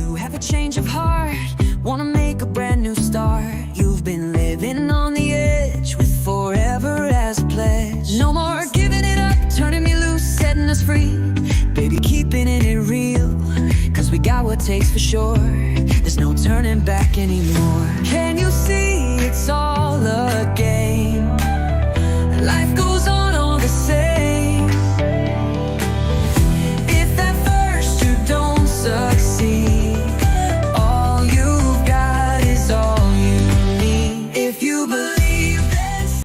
you have a change of heart, wanna make a brand new start. You've been living on the edge with forever as a pledge. No more giving it up, turning me loose, setting us free. Baby, keeping it real, cause we got what takes for sure. There's no turning back anymore. Can you see it's all a game? Life goes on all the same. If at first you don't succeed, all you've got is all you need. If you believe this.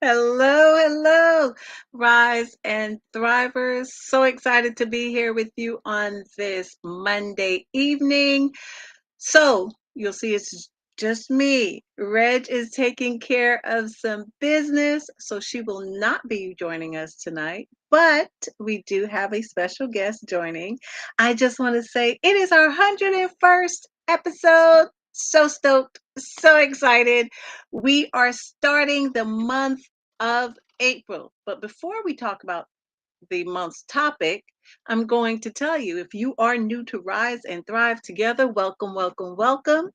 Hello, Rise and Thrivers. So excited to be here with you on this Monday evening. So you'll see it's just me. Reg is taking care of some business, so she will not be joining us tonight. But we do have a special guest joining. I just want to say it is our 101st episode. So stoked, so excited. We are starting the month of April. But before we talk about the month's topic, I'm going to tell you, if you are new to Rise and Thrive Together, welcome, welcome, welcome.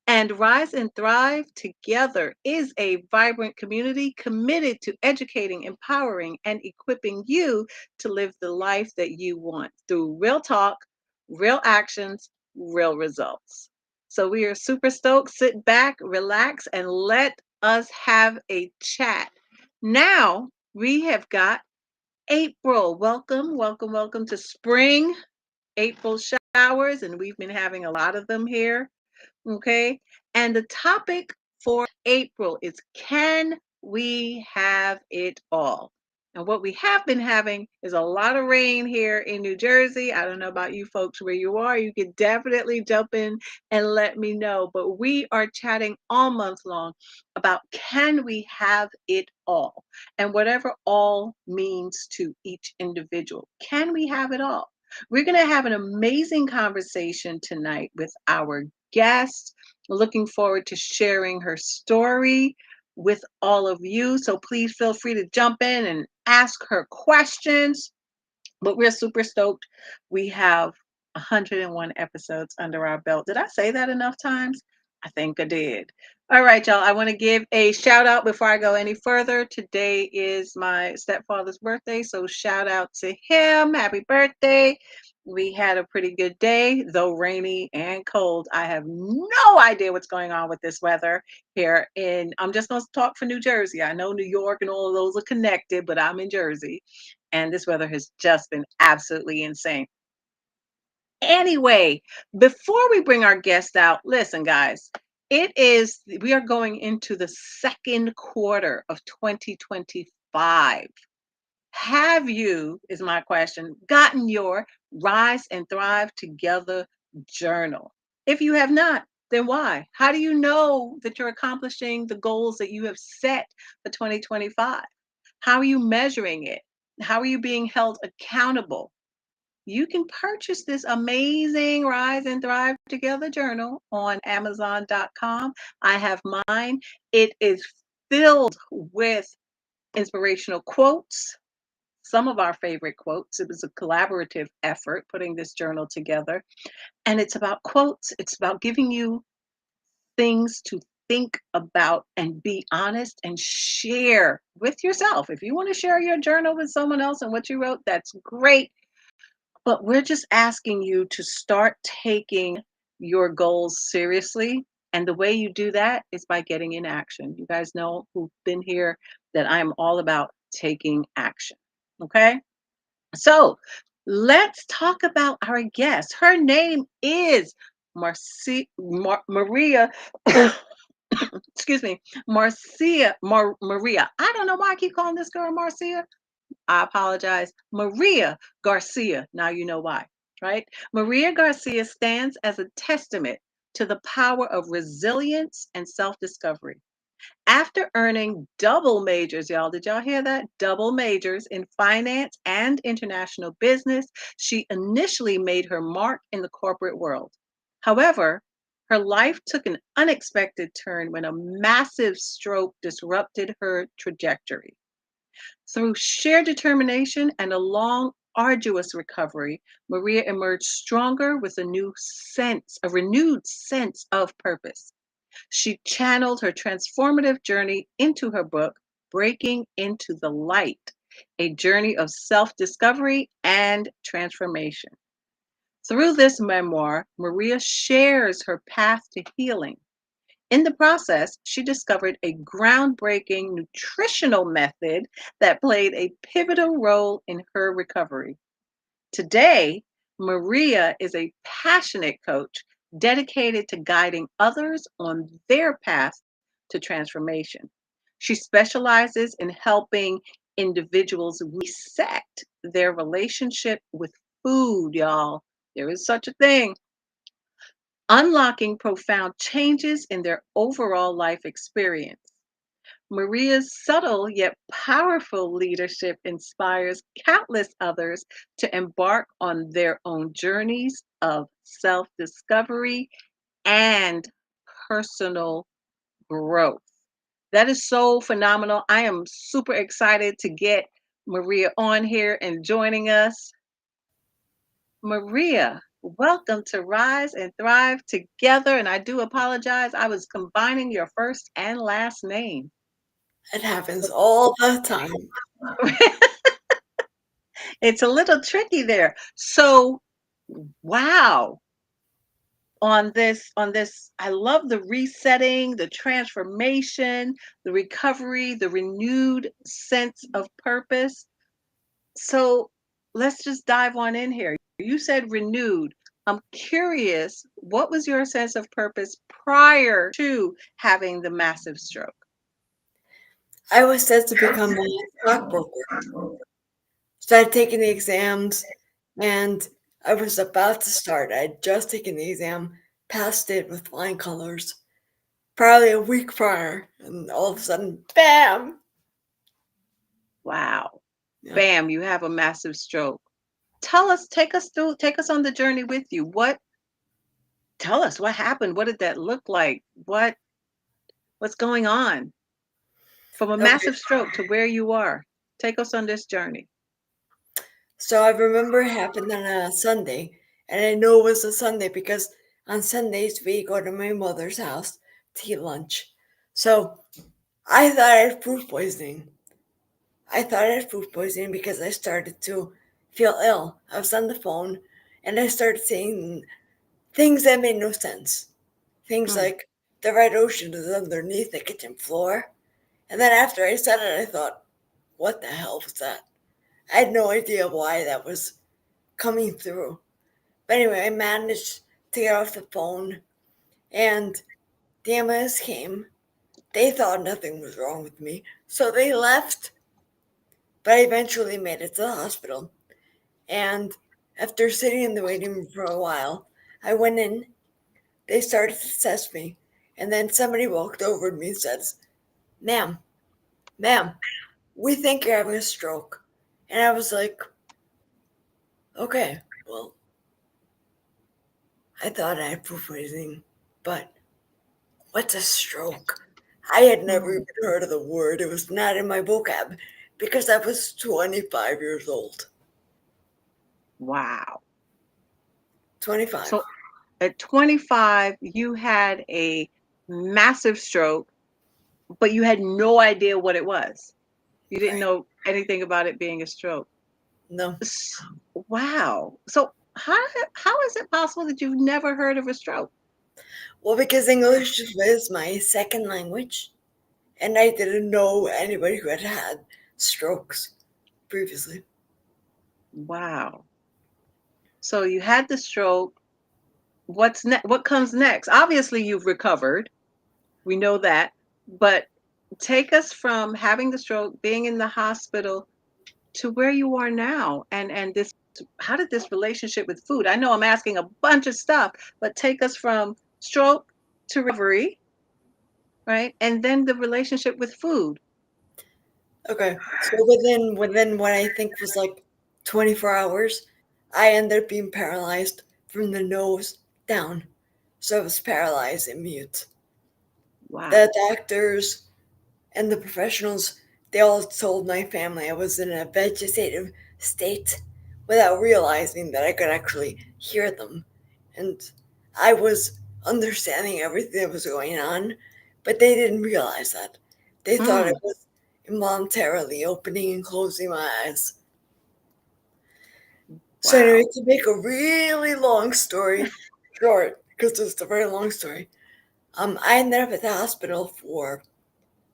And Rise and Thrive Together is a vibrant community committed to educating, empowering, and equipping you to live the life that you want through real talk, real actions, real results. So we are super stoked. Sit back, relax, and let us have a chat. Now we have got April. Welcome, welcome, welcome to spring. April showers, and we've been having a lot of them here. Okay. And the topic for April is, can we have it all? And what we have been having is a lot of rain here in New Jersey. I don't know about you folks where you are. You can definitely jump in and let me know. But we are chatting all month long about, can we have it all? And whatever all means to each individual. Can we have it all? We're going to have an amazing conversation tonight with our guest. Looking forward to sharing her story with all of you. So please feel free to jump in and ask her questions. But we're super stoked. We have 101 episodes under our belt. Did I say that enough times? I think I did. All right, y'all. I want to give a shout out before I go any further. Today is my stepfather's birthday, so shout out to him. Happy birthday. We had a pretty good day, though rainy and cold. I have no idea what's going on with this weather here I'm just going to talk for New Jersey. I know New York and all of those are connected, but I'm in Jersey, and this weather has just been absolutely insane. Anyway, before we bring our guest out, listen, guys, we are going into the second quarter of 2025. Have you, is my question, gotten your Rise and Thrive Together journal? If you have not, then why? How do you know that you're accomplishing the goals that you have set for 2025? How are you measuring it? How are you being held accountable? You can purchase this amazing Rise and Thrive Together journal on Amazon.com. I have mine. It is filled with inspirational quotes, some of our favorite quotes. It was a collaborative effort putting this journal together. And it's about quotes, it's about giving you things to think about and be honest and share with yourself. If you want to share your journal with someone else and what you wrote, that's great. But we're just asking you to start taking your goals seriously. And the way you do that is by getting in action. You guys know who've been here that I'm all about taking action. Okay. So let's talk about our guest. Her name is Maria. Excuse me, Maria. I don't know why I keep calling this girl Marcia. I apologize. Maria Garcia. Now you know why, right? Maria Garcia stands as a testament to the power of resilience and self discovery. After earning double majors, y'all, did y'all hear that? Double majors in finance and international business, she initially made her mark in the corporate world. However, Her life took an unexpected turn when a massive stroke disrupted her trajectory. Through sheer determination and a long, arduous recovery, Maria emerged stronger with a renewed sense of purpose. She channeled her transformative journey into her book, Breaking into the Light, a journey of self discovery and transformation. Through this memoir, Maria shares her path to healing. In the process, she discovered a groundbreaking nutritional method that played a pivotal role in her recovery. Today, Maria is a passionate coach dedicated to guiding others on their path to transformation. She specializes in helping individuals reset their relationship with food, y'all. There is such a thing. Unlocking profound changes in their overall life experience. Maria's subtle yet powerful leadership inspires countless others to embark on their own journeys of self discovery and personal growth. That is so phenomenal. I am super excited to get Maria on here and joining us. Maria, welcome to Rise and Thrive Together. And I do apologize, I was combining your first and last name. It happens all the time. It's a little tricky there. So, wow. On this, I love the resetting, the transformation, the recovery, the renewed sense of purpose. So, let's just dive on in here. You said renewed. I'm curious, what was your sense of purpose prior to having the massive stroke? I was set to become a stockbroker. Started taking the exams, and I was about to start. I'd just taken the exam, passed it with flying colors, probably a week prior, and all of a sudden, bam! Wow. Yeah. Bam, you have a massive stroke. Take us on the journey with you. Tell us what happened. What did that look like? What's going on? From a Okay, massive stroke to where you are. Take us on this journey. so I remember it happened on a Sunday, and I know it was a Sunday because on Sundays we go to my mother's house to eat lunch. So I thought I had food poisoning. I thought I had food poisoning because I started to feel ill. I was on the phone and I started saying things that made no sense. Things Hmm. like the red ocean is underneath the kitchen floor. And then after I said it, I thought, what the hell was that? I had no idea why that was coming through. But anyway, I managed to get off the phone and the ambulance came. They thought nothing was wrong with me, so they left. But I eventually made it to the hospital. And after sitting in the waiting room for a while, I went in. They started to test me. And then somebody walked over to me and says, Ma'am, ma'am, we think you're having a stroke. And I was like, okay, well, I thought I had food poisoning, but what's a stroke? I had never Hmm. even heard of the word. It was not in my vocab because I was 25 years old. Wow. 25. So at 25, you had a massive stroke, but you had no idea what it was. You didn't Right. know anything about it being a stroke. No. S- Wow. So how is it possible that you've never heard of a stroke? Well, because English was my second language, and I didn't know anybody who had had strokes previously. Wow. So you had the stroke. What comes next? Obviously you've recovered. We know that. But take us from having the stroke, being in the hospital to where you are now and this how did this relationship with food? I know I'm asking a bunch of stuff, but take us from stroke to recovery, right? And then the relationship with food. Okay, so within what I think was like 24 hours, I ended up being paralyzed from the nose down. so I was paralyzed and mute. Wow. The doctors and the professionals, they all told my family I was in a vegetative state without realizing that I could actually hear them. And I was understanding everything that was going on, but they didn't realize that. They thought I Mm. was involuntarily opening and closing my eyes. So, anyway, Wow. to make a really long story short, because it's a very long story, I ended up at the hospital for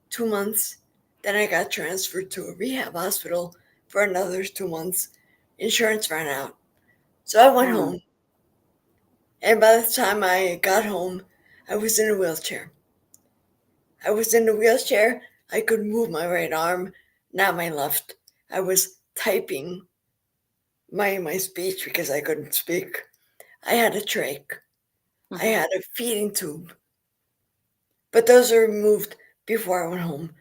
2 months. Then I got transferred to a rehab hospital for another 2 months. Insurance ran out. So I went Mm. home. And by the time I got home, I was in a wheelchair. I was in a wheelchair. I could move my right arm, not my left. I was typing my speech because I couldn't speak. I had a trach. I Hmm. had a feeding tube. But those were removed before I went home.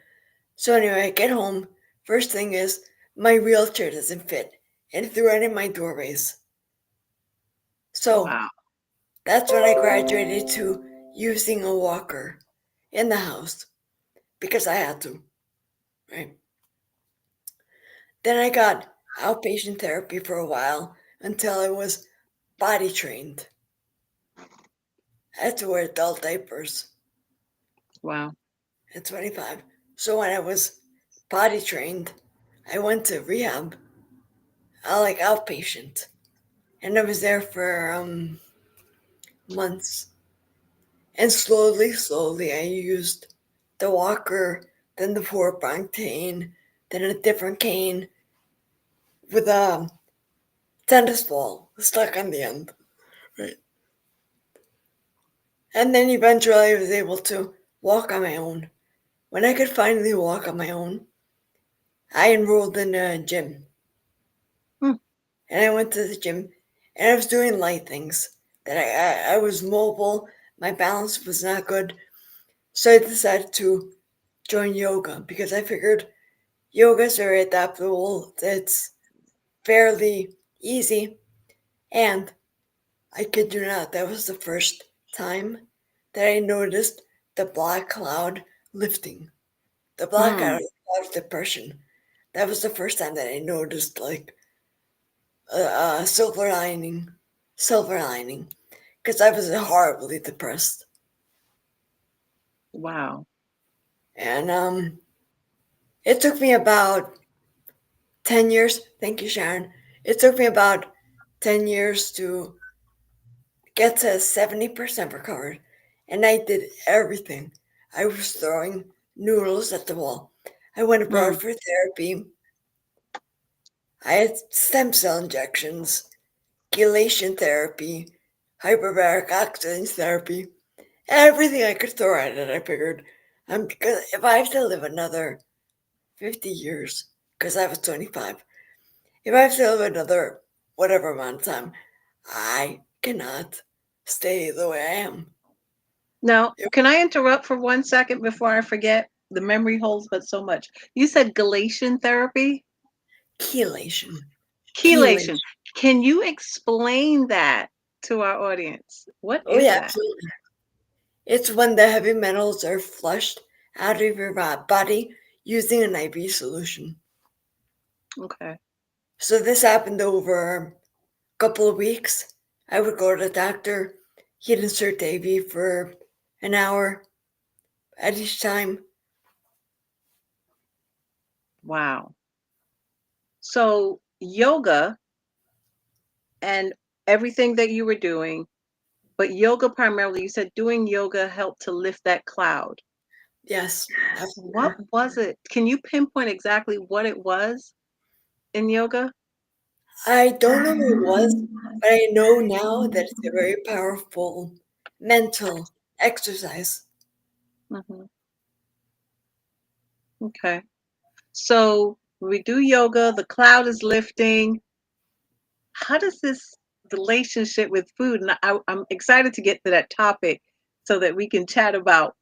So anyway, I get home. First thing is my wheelchair doesn't fit, and it threw it in my doorways. So Wow. that's when I graduated to using a walker in the house because I had to, right? Then I got outpatient therapy for a while until I was body trained. I had to wear adult diapers Wow. at 25. So when I was body trained, I went to rehab, like outpatient, and I was there for months. And slowly, I used the walker, then the 4-prong cane, then a different cane with a tennis ball stuck on the end. Right. And then eventually I was able to walk on my own. When I could finally walk on my own, I enrolled in a gym. Mm. And I went to the gym and I was doing light things. That I was mobile, my balance was not good. So I decided to join yoga because I figured yoga is very adaptable. It's fairly easy. And I kid you not, that was the first time that I noticed the black cloud lifting. The black Mm. cloud of depression. That was the first time that I noticed like a silver lining, because I was horribly depressed. Wow. And it took me about 10 years. Thank you, Sharon. It took me about 10 years to get to 70% recovered. And I did everything. I was throwing noodles at the wall. I went abroad Mm. for therapy. I had stem cell injections, chelation therapy, hyperbaric oxygen therapy, everything I could throw at it. I figured, if I have to live another 50 years, because I was 25, if I have to live another whatever amount of time, I cannot stay the way I am. Now, can I interrupt for 1 second before I forget? The memory holds but so much. You said Galatian therapy? Chelation. Chelation. Chelation. Can you explain that to our audience? What Oh, is yeah, that? absolutely. It's when the heavy metals are flushed out of your body using an IV solution. Okay. So this happened over a couple of weeks. I would go to the doctor. He'd insert the IV for an hour at each time. Wow. So, yoga and everything that you were doing, but yoga primarily, you said doing yoga helped to lift that cloud. Yes, What absolutely. was it? Can you pinpoint exactly what it was in yoga? I don't know what it was, but I know now that it's a very powerful mental exercise. Hmm. Okay. So we do yoga, the cloud is lifting. How does this relationship with food? And I'm excited to get to that topic so that we can chat about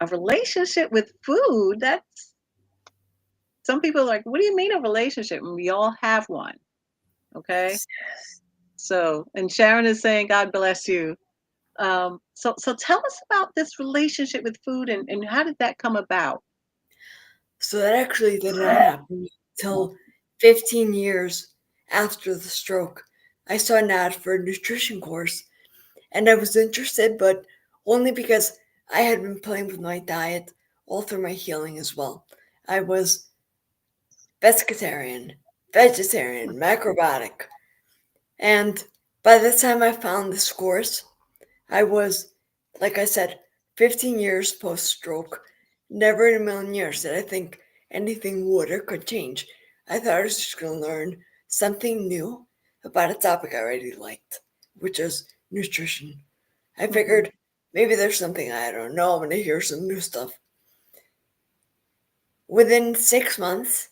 a relationship with food. That's some people are like, what do you mean a relationship? And we all have one. Okay. Yes. So, and Sharon is saying, God bless you. So tell us about this relationship with food and how did that come about? So that actually did not happen until 15 years after the stroke. I saw an ad for a nutrition course and I was interested, but only because I had been playing with my diet all through my healing as well. I was pescatarian, vegetarian, macrobiotic, and by the time I found this course, I was, like I said, 15 years post stroke. Never in a million years did I think anything would or could change. I thought I was just going to learn something new about a topic I already liked, which is nutrition. I Hmm. figured maybe there's something I don't know. I'm going to hear some new stuff. Within 6 months,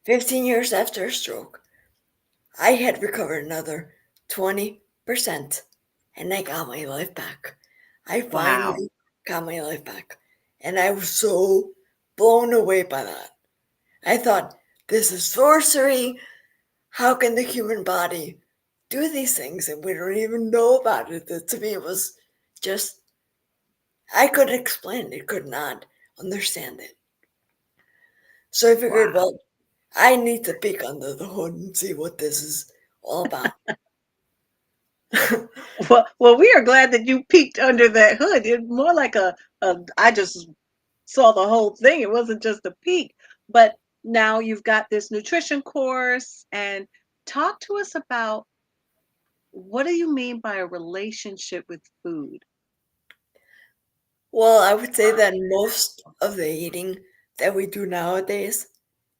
15 years after a stroke, I had recovered another 20% and I got my life back. I Wow. finally got my life back. And I was so blown away by that. I thought, this is sorcery. How can the human body do these things and we don't even know about it? That to me it was just, I couldn't explain it, could not understand it. So I figured, Wow. well, I need to peek under the hood and see what this is all about. Well, we are glad that you peeked under that hood. It's more like a I just saw the whole thing. It wasn't just a peek. But now you've got this nutrition course and talk to us about what do you mean by a relationship with food? Well, I would say that most of the eating that we do nowadays,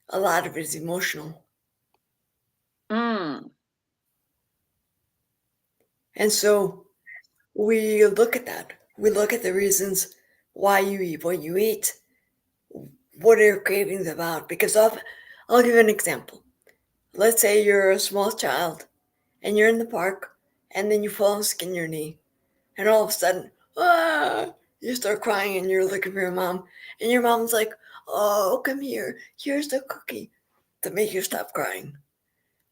a lot of it is emotional. Mm, And so we look at that. We look at the reasons why you eat what you eat. What are your cravings about? Because I'll give you an example. Let's say you're a small child and you're in the park and then you fall and skin your knee. And all of a sudden, you start crying and you're looking for your mom. And your mom's like, oh, come here. Here's the cookie to make you stop crying.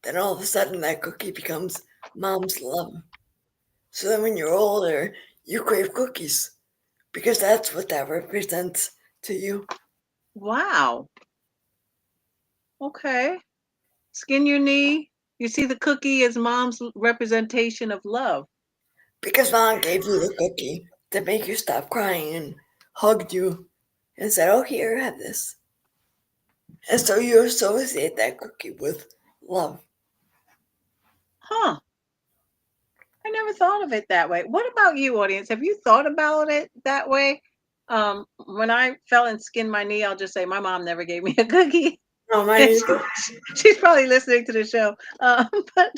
Then all of a sudden, that cookie becomes mom's love. So then when you're older, you crave cookies because that's what that represents to you. wow. Okay. Skin your knee. You see the cookie as mom's representation of love. Because mom gave you the cookie to make you stop crying and hugged you and said, oh, here, have this. And so you associate that cookie with love. Huh. I never thought of it that way. What about you, audience? Have you thought about it that way? When I fell and skinned my knee, I'll just say my mom never gave me a cookie. No, mine And either. she's probably listening to the show. But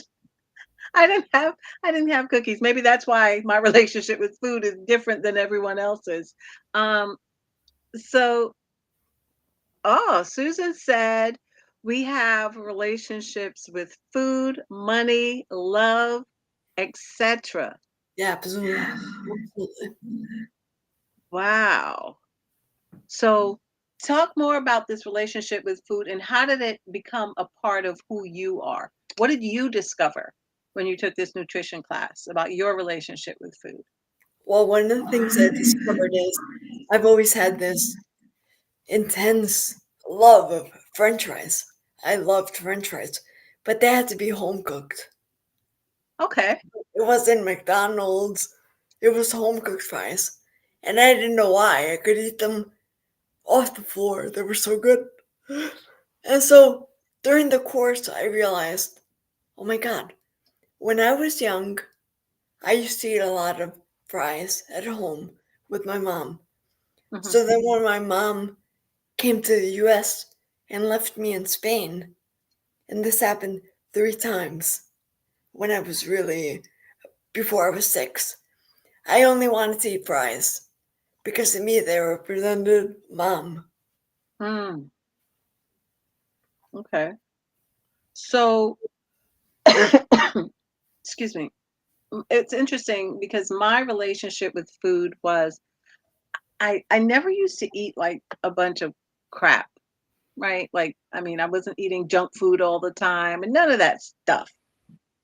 I didn't have I didn't have cookies. Maybe that's why my relationship with food is different than everyone else's. Um, so Susan said we have relationships with food, money, love, etc. Yeah, absolutely. Absolutely. Wow. So, talk more about this relationship with food and how did it become a part of who you are? What did you discover when you took this nutrition class about your relationship with food? Well, one of the things I discovered is I've always had this intense love of French fries. I loved French fries, but they had to be home cooked. Okay. It wasn't McDonald's, it was home cooked fries. And I didn't know why. I could eat them off the floor, they were so good. And so during the course, I realized, oh my God, when I was young, I used to eat a lot of fries at home with my mom. Hmm. So then when my mom came to the US and left me in Spain, and this happened 3 times when I was really, before I was 6, I only wanted to eat fries because to me they represented mom. Mm, okay. So, excuse me. It's interesting because my relationship with food was I never used to eat like a bunch of crap, right? Like I mean, I wasn't eating junk food all the time and none of that stuff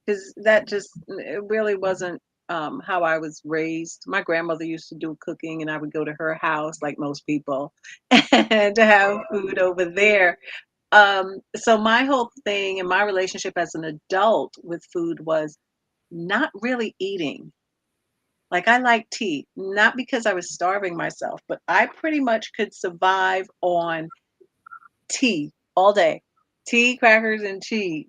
because that just it really wasn't. how I was raised. My grandmother used to do cooking, and I would go to her house, like most people, and to have food over there. So my whole thing and my relationship as an adult with food was not really eating. Like I like tea, not because I was starving myself, but I pretty much could survive on tea all day. Tea, crackers, and cheese.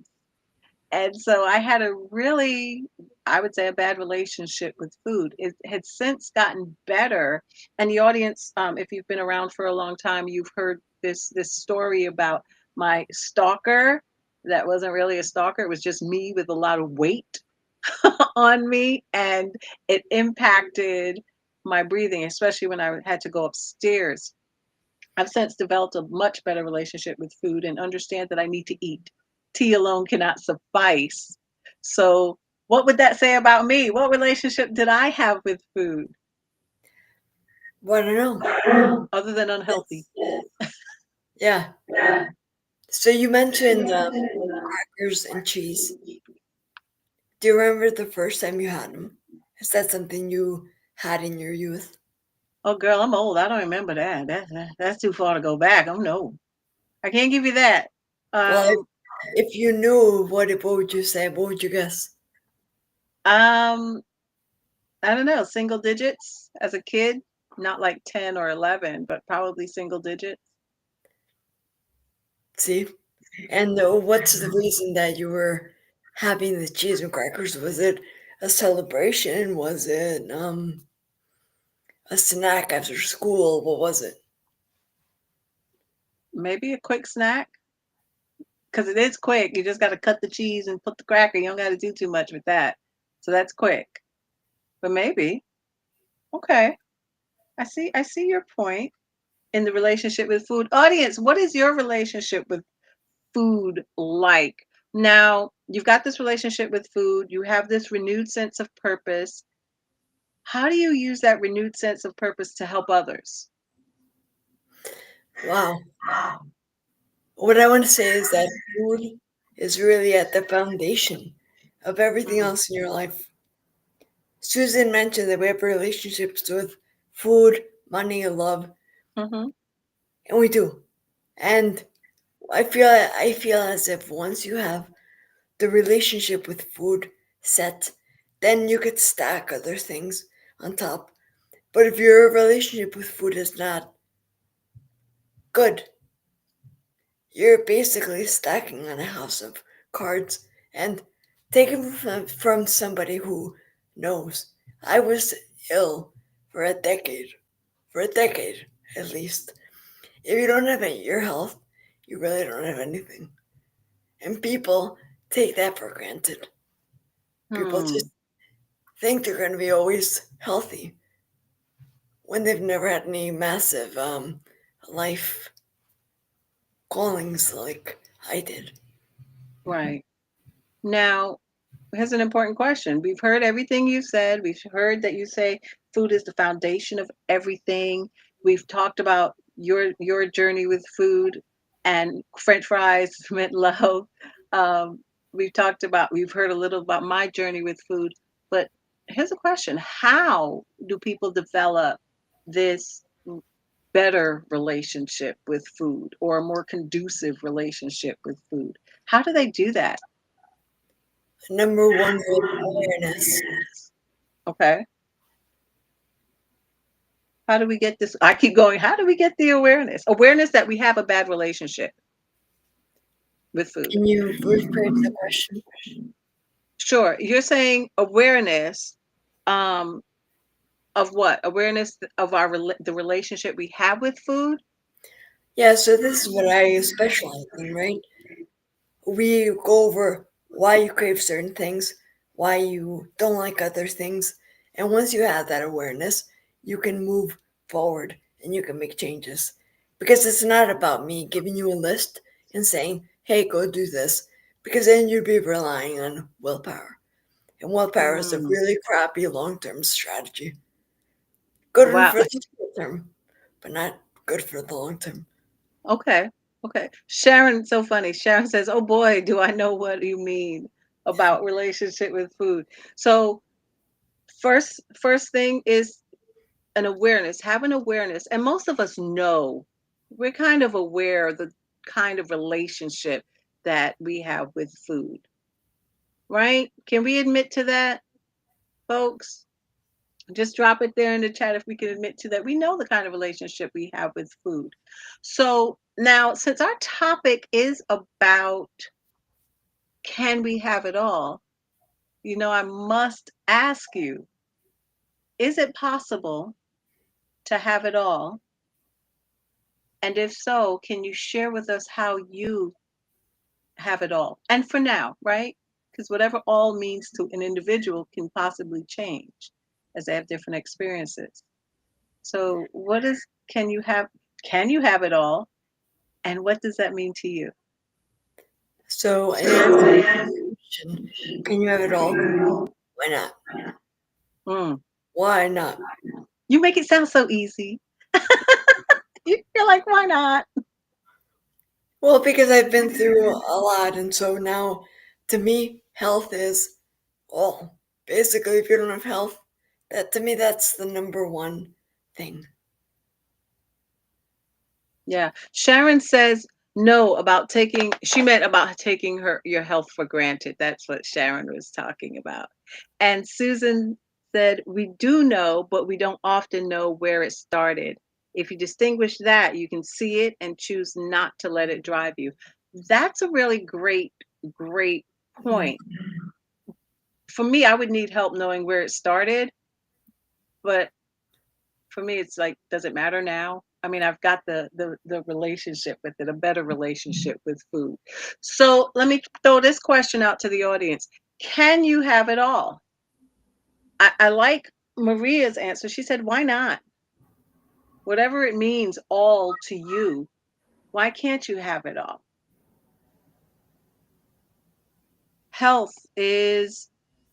And so I had a really, I would say, a bad relationship with food. It had since gotten better. And the audience, if you've been around for a long time, you've heard this story about my stalker. That wasn't really a stalker. It was just me with a lot of weight on me, and it impacted my breathing, especially when I had to go upstairs. I've since developed a much better relationship with food and understand that I need to eat. Tea alone cannot suffice. So, what would that say about me? What relationship did I have with food Well, I don't know. other than unhealthy? That's, yeah. So you mentioned crackers and cheese. Do you remember the first time you had them? Is that something you had in your youth? Oh, girl, I'm old. I don't remember that. That's too far to go back. I'm no. I can't give you that. Well, Um, if you knew what would you say? What would you guess? um, I don't know. Single digits as a kid, not like 10 or 11, but probably single digits. See? And what's the reason that you were having the cheese and crackers? Was it a celebration? Was it a snack after school? What was it? Maybe a quick snack because it is quick. You just got to cut the cheese and put the cracker. You don't got to do too much with that. So that's quick. But maybe. Okay. I see your point in the relationship with food. Audience, what is your relationship with food like? Now, you've got this relationship with food. You have this renewed sense of purpose. How do you use that renewed sense of purpose to help others? Wow. What I want to say is that food is really at the foundation of everything Mm. else in your life. Susan mentioned that we have relationships with food, money, and love, Mhm. and we do. And I feel as if once you have the relationship with food set, then you could stack other things on top. But if your relationship with food is not good, you're basically stacking on a house of cards and taking from somebody who knows. I was ill for a decade, for a decade at least. If you don't have your health, you really don't have anything. And people take that for granted. People Hmm. just think they're going to be always healthy when they've never had any massive life callings like I did. Right. Now, here's an important question. We've heard everything you said. We've heard that you say food is the foundation of everything. We've talked about your journey with food and French fries meant love. Um, we've heard a little about my journey with food. But here's a question: how do people develop this better relationship with food or a more conducive relationship with food? How do they do that? Number one was awareness. Okay. How do we get this? I keep going. How do we get the awareness? Awareness that we have a bad relationship with food. Can you rephrase the question? Sure. You're saying awareness um, of what? Awareness of the relationship we have with food? Yeah, so this is what I specialize in, right? We go over why you crave certain things, why you don't like other things, and once you have that awareness, you can move forward and you can make changes. Because it's not about me giving you a list and saying, hey, go do this, because then you'd be relying on willpower. And willpower is a Hmm. really crappy long term strategy. Good Wow. for the short term, but not good for the long term. Okay. Okay. Sharon, so funny. Sharon says, "Oh boy, do I know what you mean about relationship with food." So First thing is an awareness, have an awareness. And most of us know, we're kind of aware of the kind of relationship that we have with food, right? Can we admit to that, folks? Just drop it there in the chat if we can admit to that. We know the kind of relationship we have with food. So now, since our topic is about can we have it all, I must ask you, is it possible to have it all? And if so, can you share with us how you have it all? And for now, right? Because whatever all means to an individual can possibly change as they have different experiences. So what is can you have it all? And what does that mean to you? So, in answer to the question, can you have it all? Why not? Mm. Why not? You make it sound so easy. You're like, why not? Well, because I've been through a lot, and so now, to me, health is all. Basically, if you don't have health, that to me, that's the number one thing. Yeah. Sharon says no about she meant about taking your health for granted. That's what Sharon was talking about. And Susan said, we do know, but we don't often know where it started. If you distinguish that, you can see it and choose not to let it drive you. That's a really great point. For me, I would need help knowing where it started, but for me it's like, does it matter now? I mean, I've got the relationship with it, a better relationship with food. So let me throw this question out to the audience. Can you have it all? I like Maria's answer. She said, why not? Whatever it means all to you, why can't you have it all? Health is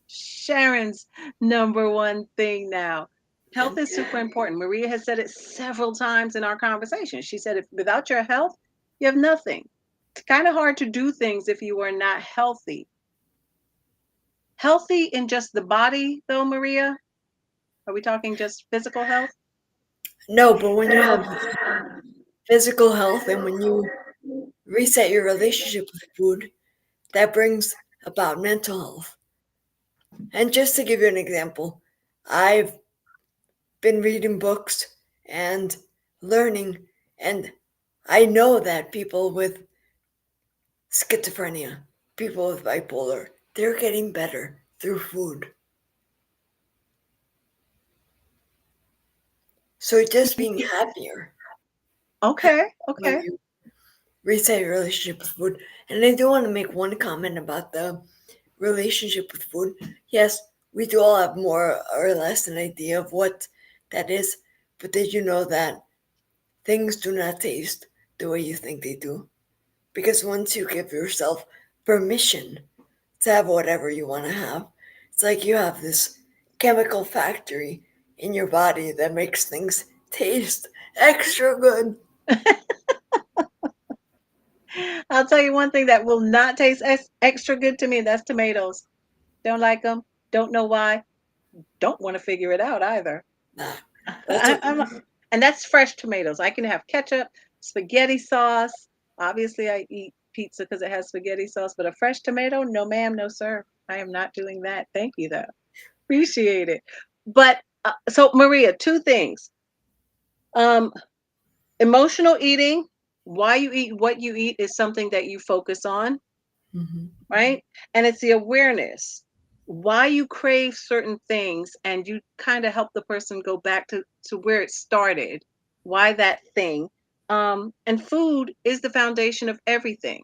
Sharon's number one thing now. Health is super important. Maria has said it several times in our conversation. She said, if without your health, you have nothing. It's kind of hard to do things if you are not healthy. Healthy in just the body, though, Maria? Are we talking just physical health? No, but when you have physical health and when you reset your relationship with food, that brings about mental health. And just to give you an example, I've been reading books and learning, and I know that people with schizophrenia, people with bipolar, they're getting better through food. So just being happier Okay, when okay. you reset your relationship with food. And I do want to make one comment about the relationship with food. Yes, we do all have more or less an idea of what that is, but did you know that things do not taste the way you think they do? Because once you give yourself permission to have whatever you want to have, it's like you have this chemical factory in your body that makes things taste extra good. I'll tell you one thing that will not taste extra good to me, and that's tomatoes. Don't like them. Don't know why. Don't want to figure it out either. Nah, that's I, okay. I'm, and that's fresh tomatoes. I can have ketchup, spaghetti sauce. Obviously, I eat pizza because it has spaghetti sauce, but a fresh tomato, no, ma'am, no, sir. I am not doing that. Thank you, though. Appreciate it. But so, Maria, two things. Um, Emotional eating, why you eat what you eat is something that you focus on, Mm-hmm. right? And it's the awareness why you crave certain things, and you kind of help the person go back to where it started, why that thing. And food is the foundation of everything.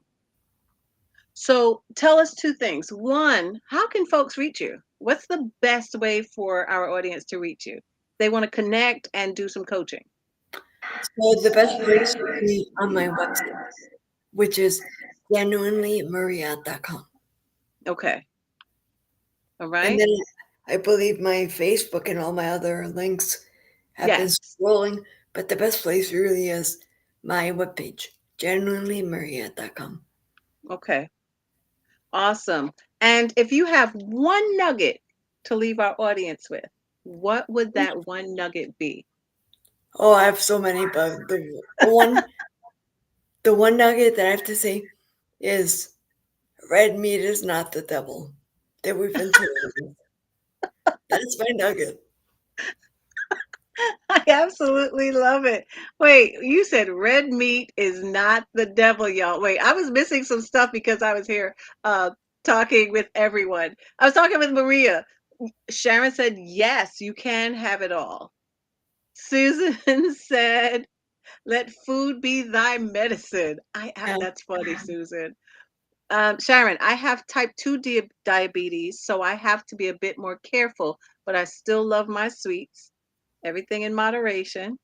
So tell us two things. One, how can folks reach you? What's the best way for our audience to reach you? They want to connect and do some coaching. So the best place would be on my website, which is genuinelymaria.com. Okay. All And right. then I believe my Facebook and all my other links have been Yes. scrolling, but the best place really is my webpage, genuinelymaria.com. Okay. Awesome. And if you have one nugget to leave our audience with? What would that one nugget be? Oh, I have so many, but the one nugget that I have to say is red meat is not the devil that we've been told. That's my nugget. I absolutely love it. Wait, you said red meat is not the devil, y'all. Wait, I was missing some stuff because I was here talking with everyone. I was talking with Maria. Sharon said, yes, you can have it all. Susan said, let food be thy medicine. Yeah. That's funny, Susan. Sharon, I have type 2 diabetes, so I have to be a bit more careful, but I still love my sweets. Everything in moderation,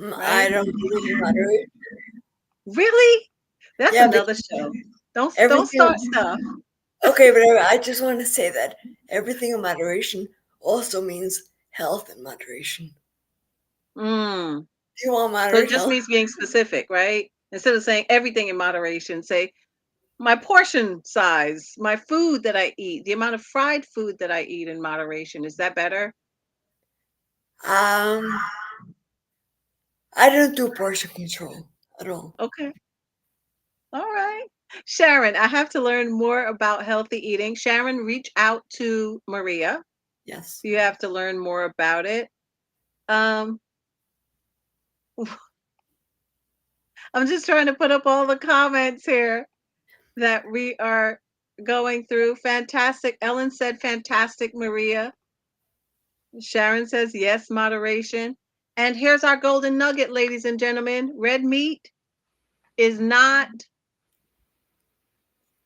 I right? don't believe in moderation. Really? That's Yeah, but another show. Don't start everything. stuff. Okay, but I just want to say that everything in moderation also means health in moderation. Mm. Do you want So it moderate just health? means being specific, right? Instead of saying everything in moderation, say my portion size, my food that I eat, the amount of fried food that I eat in moderation. Is that better? Um, I don't do portion control at all. Okay. All right. Sharon, I have to learn more about healthy eating. Sharon, reach out to Maria. Yes. You have to learn more about it. Um, I'm just trying to put up all the comments here that we are going through. Fantastic. Ellen said, fantastic, Maria. Sharon says, yes, moderation. And here's our golden nugget, ladies and gentlemen. Red meat is not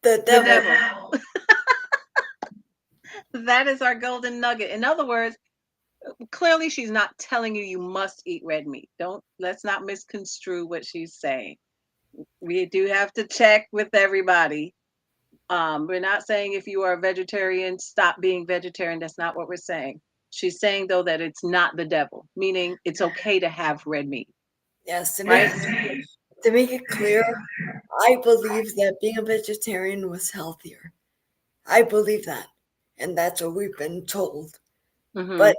The the devil. devil. That is our golden nugget. In other words, clearly she's not telling you you must eat red meat. Don't let's not misconstrue what she's saying. We do have to check with everybody. We're not saying if you are a vegetarian, stop being vegetarian. That's not what we're saying. She's saying though that it's not the devil, meaning it's okay to have red meat, Yes, right? to make it clear, I believe that being a vegetarian was healthier. I believe that, and that's what we've been told. Mm-hmm. But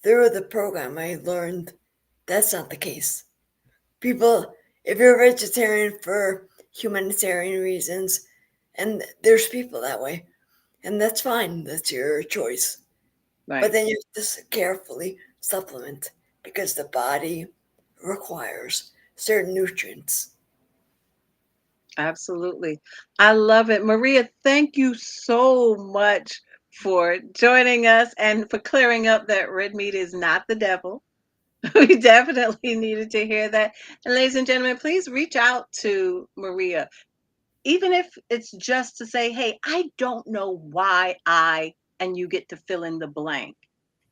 through the program, I learned that's not the case. People, if you're a vegetarian for humanitarian reasons, and there's people that way, and that's fine, that's your choice. But Right. then you have to carefully supplement because the body requires certain nutrients. Absolutely. I love it. Maria, thank you so much for joining us and for clearing up that red meat is not the devil. We definitely needed to hear that. And ladies and gentlemen, please reach out to Maria, even if it's just to say, hey, I don't know why and you get to fill in the blank.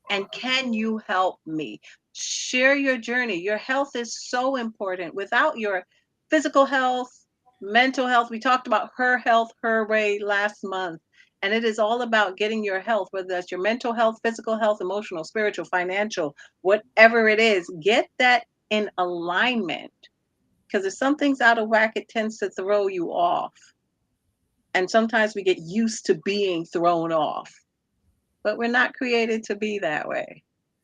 And can you help me? Share your journey. Your health is so important. Without your physical health, mental health, we talked about her health, her way last month. And it is all about getting your health, whether that's your mental health, physical health, emotional, spiritual, financial, whatever it is, get that in alignment. Because if something's out of whack, it tends to throw you off. And sometimes we get used to being thrown off, but we're not created to be that way.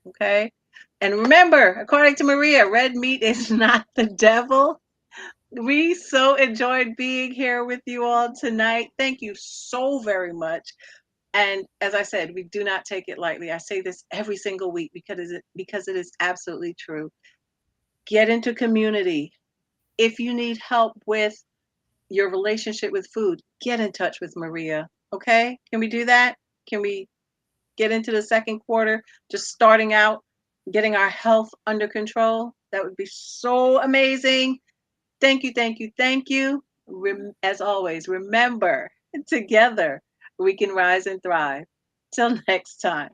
Okay. And remember, according to Maria, red meat is not the devil. We so enjoyed being here with you all tonight. Thank you so very much. And as I said, we do not take it lightly. I say this every single week because it is absolutely true. Get into community. If you need help with your relationship with food, get in touch with Maria. Okay? Can we do that? Can we get into the second quarter just starting out, getting our health under control? That would be so amazing. Thank you, thank you, thank you. As always, remember, together we can rise and thrive. Till next time.